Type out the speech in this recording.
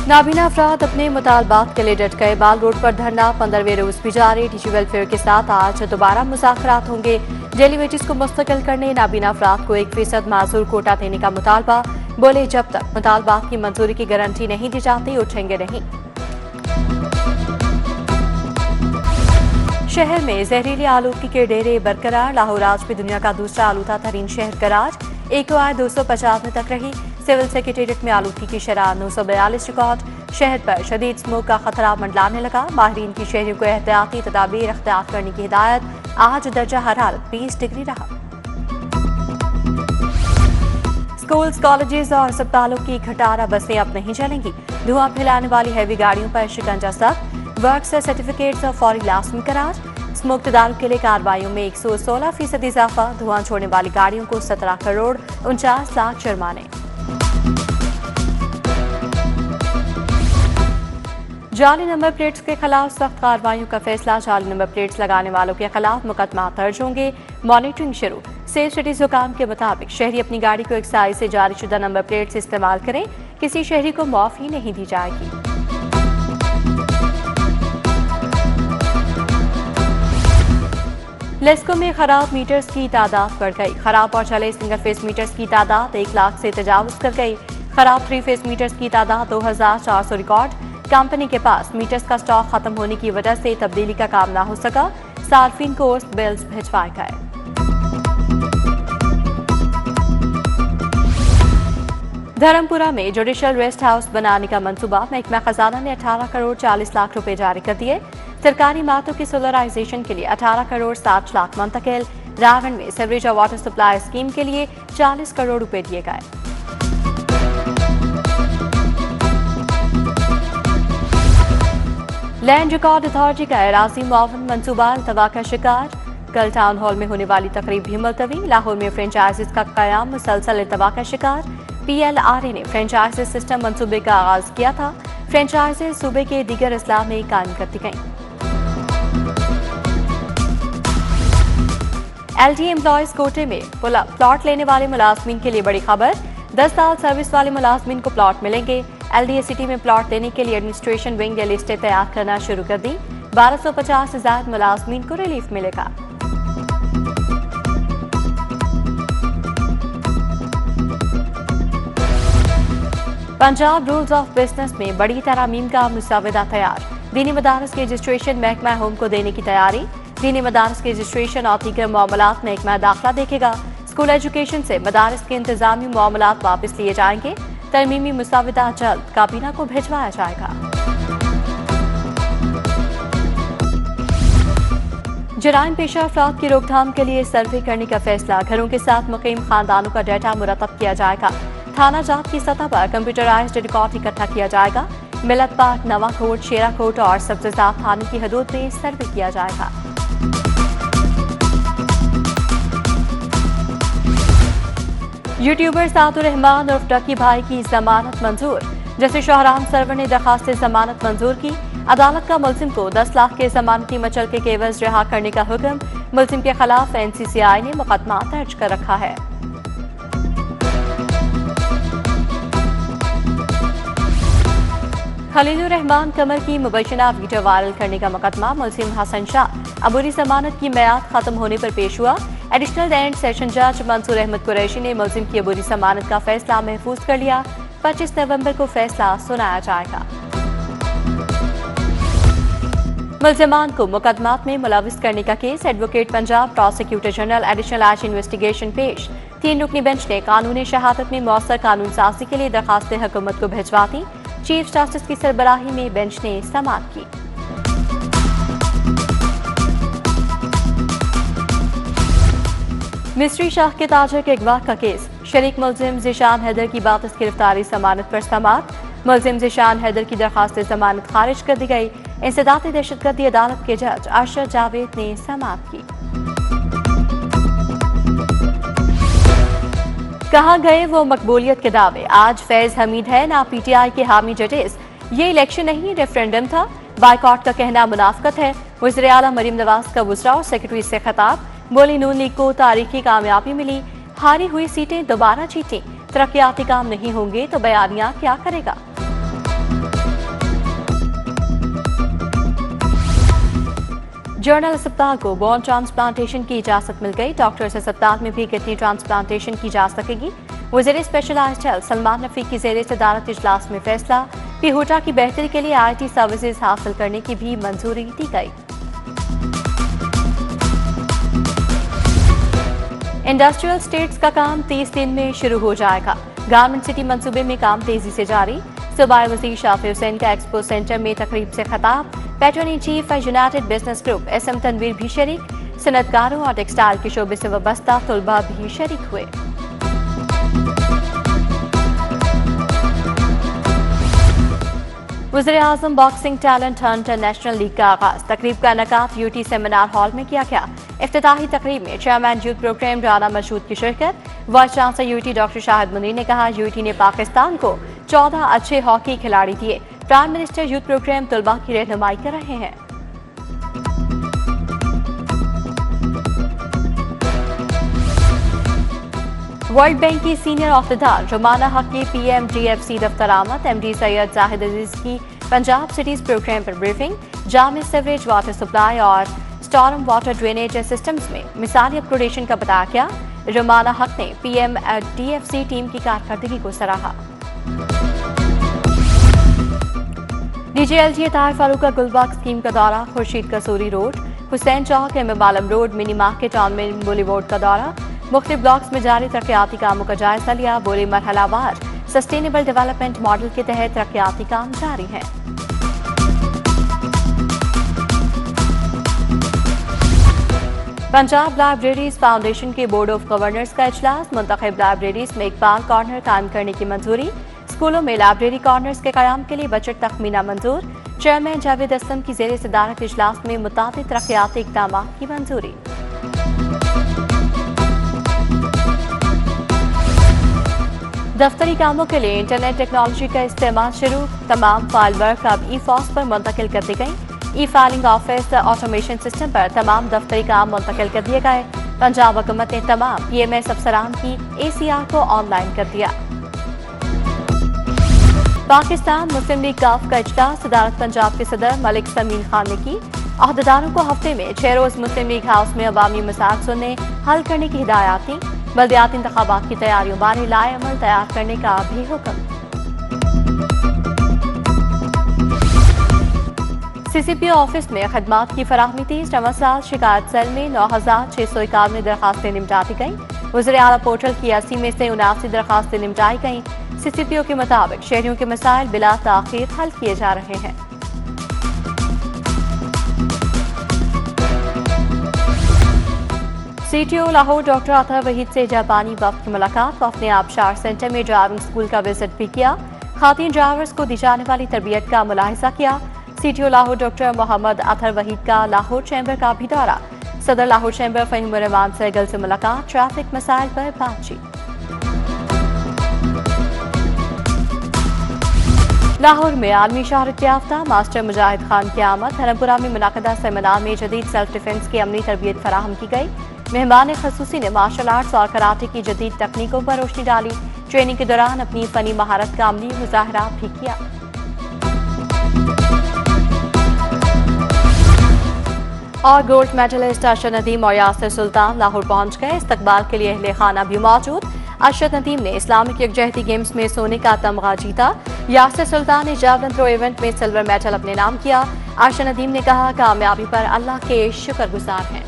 नाबीना अफराद अपने मुतालबात के लिए डट गए। बाल रोड पर धरना 15वें रोज भी जारी। टीचर वेलफेयर के साथ आज दोबारा मुज़ाकरात होंगे। डेली वेजेस को मुस्तकिल करने नाबीना अफराद को 1% माजूर कोटा देने का मुतालबा। बोले जब तक मुतालबात की मंजूरी की गारंटी नहीं दी जाती उठेंगे नहीं। शहर में जहरीली आलूदगी के डेरे बरकरार। लाहौर आज भी दुनिया का दूसरा आलूदा तरीन शहर करार। AQI 250 तक रही। सिविल सेक्रेटेरिएट में आलूदगी की शरह 942 रिकॉर्ड। शहर पर शदीद स्मोक का खतरा मंडलाने लगा। माहिरीन की शहरियों को एहतियाती तदाबीर अख्तियार करने की हिदायत। आज दर्जा हरारत 20 डिग्री रहा। स्कूल्स, कॉलेजेस और अस्पतालों की खटारा बसें अब नहीं चलेंगी। धुआं फैलाने वाली हैवी गाड़ियों पर शिकंजा सख्त। वर्क से सर्टिफिकेट्स और फौरी लाजमी करार। स्मोक तदारुक के लिए कार्रवाइयों में 116% इजाफा। धुआं छोड़ने वाली गाड़ियों को 17 करोड़ 49 लाख जुर्माने। जाली नंबर प्लेट्स के खिलाफ सख्त कार्रवाइयों का फैसला। जाली नंबर प्लेट्स लगाने वालों के खिलाफ मुकदमा दर्ज होंगे। मॉनिटरिंग शुरू। सेफ सिटीज हुकाम के मुताबिक शहरी अपनी गाड़ी को एक्साइज से जारी शुदा नंबर प्लेट से इस्तेमाल करें। किसी शहरी को माफी नहीं दी जाएगी। लेस्को में खराब मीटर्स की तादाद बढ़ गई। खराब और चले सिंगल फेस मीटर्स की तादाद 1 लाख से तजावुज कर गई। खराब 3 फेस मीटर्स की तादाद 2400 रिकॉर्ड। कंपनी के पास मीटर्स का स्टॉक खत्म होने की वजह से तब्दीली का काम ना हो सका। सार्फिन को बिल्स भिजवाए गए। धर्मपुरा में जुडिशल रेस्ट हाउस बनाने का मंसूबा। महकमा खजाना ने 18 करोड़ 40 लाख रुपए जारी कर दिए। सरकारी इमारतों की सोलराइजेशन के लिए 18 करोड़ 60 लाख मुंतकिल। रावण में सीवरेज और वाटर सप्लाई स्कीम के लिए 40 करोड़ रुपए दिए गए। लैंड रिकॉर्ड अथॉरिटी का एराजी मुआवन मंसूबा अल्तवा का शिकार। कल टाउन हॉल में होने वाली तकरीब भी मुलतवी। लाहौर में फ्रेंचाइजीज का कयाम मुसलसल अल्तवा का शिकार। PLRA ने फ्रेंचाइजी सिस्टम मंसूबे का आगाज किया था। फ्रेंचाइजी सूबे के दीगर अजला में कायम कर दी गई। LD एम्प्लॉयज कोटे में प्लॉट लेने वाले मुलाजमीन के लिए बड़ी खबर। 10 साल सर्विस वाले मुलाजमीन को प्लॉट मिलेंगे। LDA सिटी में प्लॉट देने के लिए एडमिनिस्ट्रेशन विंग ने लिस्टें तैयार करना शुरू कर दी। 1250 से ज्यादा मुलाजमीन को रिलीफ मिलेगा। पंजाब रूल्स ऑफ बिजनेस में बड़ी तरामीम का मुसवदा तैयार। दीनी मदारस के रजिस्ट्रेशन महकमा होम को देने की तैयारी। दीनी मदारस के रजिस्ट्रेशन और दीगर मामलात महकमा दाखिला देखेगा। स्कूल एजुकेशन से मदारस के इंतजामी मामलात वापस लिए जाएंगे। तरमीमी मुसवदा जल्द काबीना को भिजवाया जाएगा। जराइम पेशा अफराद की रोकथाम के लिए सर्वे करने का फैसला। घरों के साथ मुकीम खानदानों का डाटा मुरतब किया जाएगा। थाना जात की सतह पर कंप्यूटराइज्ड रिकॉर्ड इकट्ठा किया जाएगा। मिलत पार्क, नवाकोट, शेराकोट और सब्जजात थाने की हदूद में सर्वे किया जाएगा। यूट्यूबर सादुर रहमान उर्फ डकी भाई की जमानत मंजूर। जस्टिस शाहराम सरवर ने दरखास्त जमानत मंजूर की। अदालत का मुलजिम को 10 लाख के जमानती मचल के एवज रिहा करने का हुक्म। मुलजिम के खिलाफ NCCI ने मुकदमा दर्ज कर रखा है। खलीलुर रहमान कमर की मुबैना वीडियो वायरल करने का मुकदमा। मुलजिम हसन शाह अबूरी जमानत की मियाद खत्म होने पर पेश हुआ। एडिशनल एंड सेशन जज मंसूर अहमद कुरैशी ने मुलजिम की अबूरी जमानत का फैसला महफूज कर लिया। 25 नवंबर को फैसला सुनाया जाएगा। मुलजमान को मुकदमात में मुलविस करने का केस। Advocate Punjab, prosecutor general, additional as investigation पेश। 3 रुकनी बेंच ने कानून शहादत में मौसर कानून साजी के लिए दरखास्तें हुकूमत को भिजवा दी। चीफ जस्टिस की सरबराही में बेंच ने समाअत की। मिस्री शाह के ताजर के अगवा का केस। शरीक मुलजिम ज़ीशान हैदर की बातिस गिरफ्तारी जमानत पर समाअत। मुलजिम ज़ीशान हैदर की दरखास्त जमानत खारिज कर दी गई। इंसदादी दहशतगर्दी अदालत के जज अरशद जावेद ने समाअत की। कहाँ गए वो मकबूलियत के दावे। आज फैज हमीद है ना PTI के हामी जजेस। ये इलेक्शन नहीं रेफरेंडम था। बाइकॉट का कहना मुनाफकत है। वज़ीर आला मरीम नवाज का वज़रा और सेक्रेटरी से खिताब। बोली नून लीग को तारीखी कामयाबी मिली। हारी हुई सीटें दोबारा जीतें। तरक्याती काम नहीं होंगे तो बयानिया क्या करेगा। जर्नल अस्पताल को बोन ट्रांसप्लांटेशन की इजाजत मिल गई। डॉक्टर्स अस्पताल में भी किडनी ट्रांसप्लांटेशन की जा सकेगी। वज़ीर स्पेशलाइज्ड हेल्थ सलमान रफी की ज़ेर सदारत इजलास में फैसला। पीहूटा की बेहतरी के लिए IT सर्विसेज हासिल करने की भी मंजूरी दी गई। इंडस्ट्रियल स्टेट्स का काम 30 दिन में शुरू हो जाएगा। गारमेंट सिटी मंसूबे में काम तेजी से जारी। सूबाई वज़ीर शाफी हुसैन का एक्सपो सेंटर में तकरीब से खिताब। Patron in chief united business group SM Tanveer भी शरीक। सनतकारों और टेक्सटाइल के शोबे से वाबस्ता तलबा भी शरीक हुए। वज़ीर-ए-आज़म boxing talent hunt national league का आगाज। तकरीब का इनेकाद UT सेमिनार हॉल में किया गया। इफ्तिताही तकरीब में chairman youth program Rana Mashhood की शिरकत। Vice chancellor UT doctor Shahid Munir ने कहा, UT ने पाकिस्तान को 14 अच्छे हॉकी खिलाड़ी दिए। प्राइम मिनिस्टर यूथ प्रोग्राम तलबा की रहनुमाई कर रहे हैं। वर्ल्ड बैंक की सीनियर अहदेदार रुमाना हक की PMGFC दफ्तर आमद। MD सैयद जाहिद अजीज की पंजाब सिटीज प्रोग्राम पर ब्रीफिंग। जामे सीवरेज वाटर सप्लाई और स्टॉर्म वाटर ड्रेनेज सिस्टम्स में मिसाली अपग्रेडेशन का बताया गया। रुमाना हक ने PMDFC टीम की कारकर्दगी को सराहा। DGLG ताहिर फारूक का गुलबाग स्कीम का दौरा। खुर्शीद कसूरी रोड, हुसैन चौक, MM आलम रोड, मिनी मार्केट और मिनी बुलीवुड का दौरा। मुख्तलिफ ब्लॉक्स में जारी तरक्याती कामों का जायजा लिया। बोले मरहलावार सस्टेनेबल डेवलपमेंट मॉडल के तहत तरक्याती काम जारी हैं। पंजाब लाइब्रेरीज फाउंडेशन के बोर्ड ऑफ गवर्नर्स का इजलास। मुंतखब लाइब्रेरीज में इकबाल कॉर्नर कायम करने की मंजूरी। स्कूलों में लाइब्रेरी कॉर्नर्स के कयाम के लिए बजट तखमीना मंजूर। चेयरमैन जावेद असलम की ज़ेर सदारत इजलास में मुताबिक तरक्याती इक़दाम की मंजूरी। दफ्तरी कामों के लिए इंटरनेट टेक्नोलॉजी का इस्तेमाल शुरू। तमाम फाइल वर्क अब E-फॉस पर मुंतकिल कर दी गई। E-फाइलिंग ऑफिस ऑटोमेशन सिस्टम पर तमाम दफ्तरी काम मुंतकिल कर दिए गए। पंजाब हुकूमत ने तमाम PMS अफसरान की ACR को ऑनलाइन कर दिया। पाकिस्तान मुस्लिम लीग काफ का इजलास। सदारत पंजाब के सदर मलिक समीन खान ने की। अहदेदारों को हफ्ते में 6 रोज मुस्लिम लीग हाउस में अवामी मसाइल सुनने हल करने की हिदायत थी। बल्दियाती इंतखाबात की तैयारियों बारे लाए अमल तैयार करने का भी हुक्म। CCPO ऑफिस में खदमात की फराहमी तेज। रमसाल शिकायत सेल में 9651 दरखास्तें निपटाई गईं। वज़ीर आला पोर्टल की 80 में से 79 दरखास्तें निपटाई गईं। CCPO के मुताबिक शहरियों के मसाइल बिला ताखीर हल किए जा रहे हैं। CTO लाहौर डॉक्टर अतहर वहीद से जापानी वफ्द की मुलाकात। वफ्द ने आबशार सेंटर में ड्राइविंग स्कूल का विजिट भी किया। खातीन ड्राइवर्स को दी जाने वाली तरबियत का मुलाहिजा किया। CTO लाहौर डॉक्टर मोहम्मद अतहर वहीद का लाहौर चैम्बर का भी दौरा। सदर लाहौर चैम्बर फ़हीम रहमान सहगल से मुलाकात। ट्रैफिक मसाइल पर बातचीत। लाहौर में आलमी शहरत याफ्ता मास्टर मुजाहिद खान की आमद। धर्मपुरा में मुनाकिदा सेमिनार में जदीद सेल्फ डिफेंस की अमली तरबियत फराहम की गई। मेहमान खसूसी ने मार्शल आर्ट्स और कराटे की जदीद तकनीकों पर रोशनी डाली। ट्रेनिंग के दौरान अपनी फनी महारत का अमली मुजाहरा भी किया। और गोल्ड मेडलिस्ट अरशद नदीम और यासिर सुल्तान लाहौर पहुंच गए। इस्तकबाल के लिए अहले खाना भी मौजूद। अरशद नदीम ने इस्लामिक यकजहती गेम्स में सोने का तमगा जीता। यासिर सुल्तान ने जावलिन थ्रो इवेंट में सिल्वर मेडल अपने नाम किया। अरशद नदीम ने कहा, कामयाबी पर अल्लाह के शुक्रगुजार हैं।